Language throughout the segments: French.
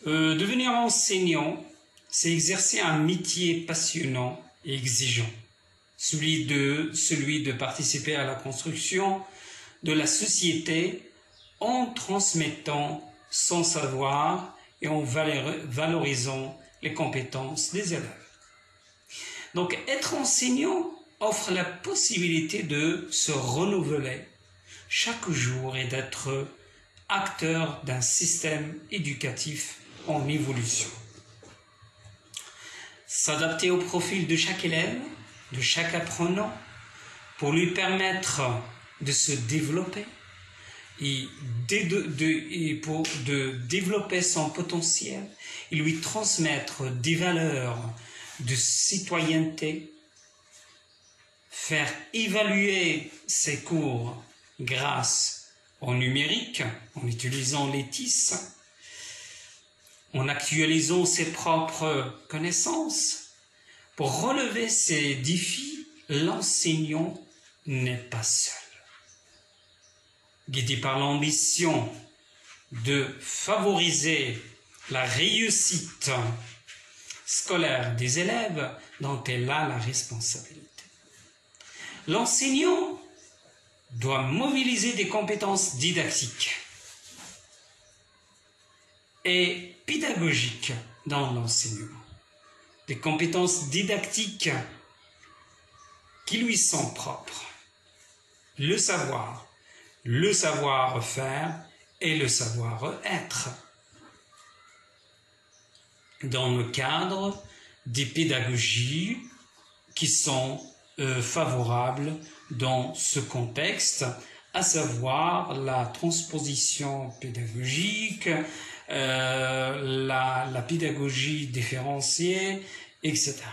Devenir enseignant, c'est exercer un métier passionnant et exigeant, celui de participer à la construction de la société en transmettant son savoir et en valorisant les compétences des élèves. Donc, être enseignant offre la possibilité de se renouveler chaque jour et d'être acteur d'un système éducatif en évolution. S'adapter au profil de chaque élève, de chaque apprenant, pour lui permettre de se développer et pour développer son potentiel et lui transmettre des valeurs de citoyenneté, faire évaluer ses cours grâce au numérique, en utilisant les TIS, en actualisant ses propres connaissances. Pour relever ces défis, l'enseignant n'est pas seul. Guidé par l'ambition de favoriser la réussite scolaire des élèves dont elle a la responsabilité. L'enseignant doit mobiliser des compétences didactiques et pédagogiques dans l'enseignement. Des compétences didactiques qui lui sont propres. Le savoir-faire et le savoir-être. Dans le cadre des pédagogies qui sont favorables dans ce contexte, à savoir la transposition pédagogique, la pédagogie différenciée, etc.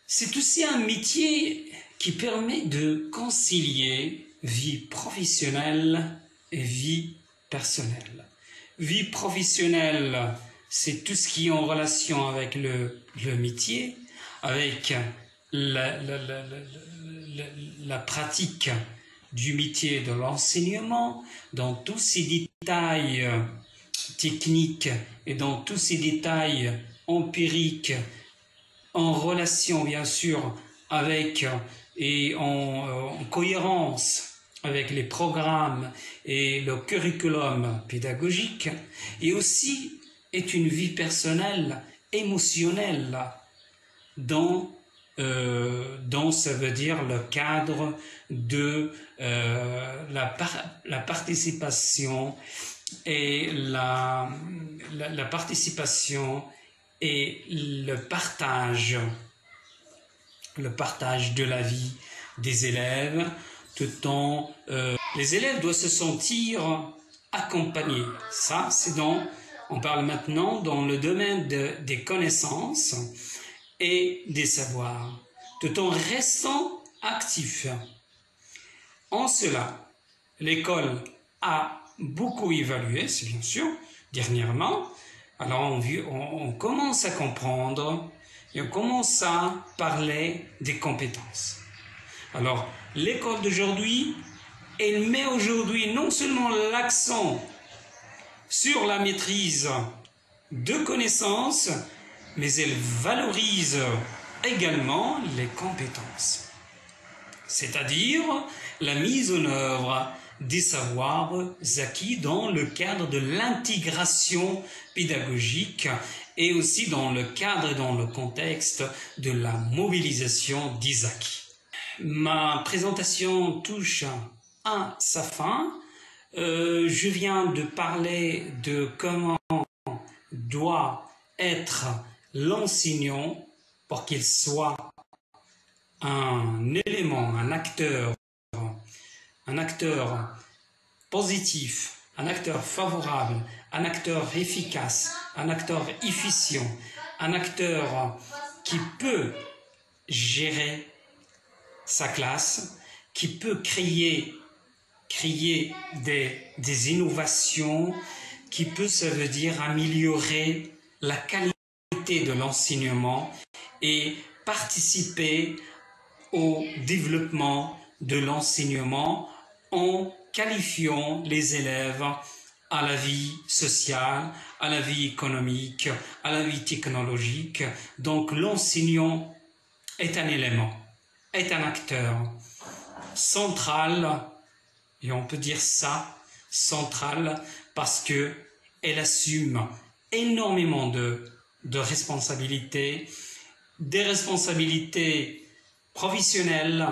C'est aussi un métier qui permet de concilier vie professionnelle et vie personnelle. Vie professionnelle, c'est tout ce qui est en relation avec le métier, avec la pratique du métier de l'enseignement, dans tous ses détails techniques et dans tous ses détails empiriques, en relation bien sûr avec et en cohérence avec les programmes et le curriculum pédagogique, et aussi est une vie personnelle, émotionnelle, dans ça veut dire le cadre de la participation et la participation et le partage de la vie des élèves, tout en les élèves doivent se sentir accompagnés. Ça, on parle maintenant dans le domaine des connaissances et des savoirs, tout en restant actifs. En cela, l'école a beaucoup évolué, c'est bien sûr, dernièrement. Alors on commence à comprendre et on commence à parler des compétences. Alors, l'école d'aujourd'hui, elle met aujourd'hui non seulement l'accent sur la maîtrise de connaissances, mais elle valorise également les compétences, c'est-à-dire la mise en œuvre des savoirs acquis dans le cadre de l'intégration pédagogique et aussi dans le cadre et dans le contexte de la mobilisation des acquis. Ma présentation touche à sa fin. Je viens de parler de comment doit être l'enseignant pour qu'il soit un élément, un acteur positif, un acteur favorable, un acteur efficace, un acteur efficient, un acteur qui peut gérer sa classe, qui peut créer des innovations, qui peut, ça veut dire, améliorer la qualité de l'enseignement et participer au développement de l'enseignement en qualifiant les élèves à la vie sociale, à la vie économique, à la vie technologique. Donc l'enseignant est un élément, est un acteur central, et on peut dire ça, central, parce que elle assume énormément de responsabilités, des responsabilités professionnelles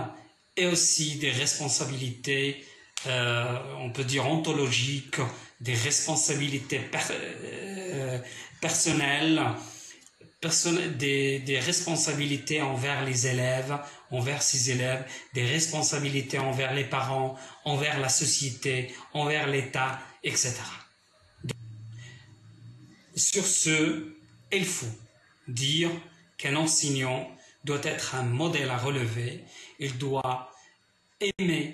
et aussi des responsabilités, on peut dire ontologiques, des responsabilités personnelles, des responsabilités envers les élèves, envers ses élèves, des responsabilités envers les parents, envers la société, envers l'État, etc. Sur ce, il faut dire qu'un enseignant doit être un modèle à relever, il doit aimer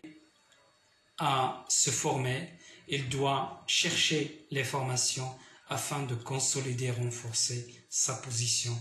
à se former, il doit chercher les formations afin de consolider et renforcer sa position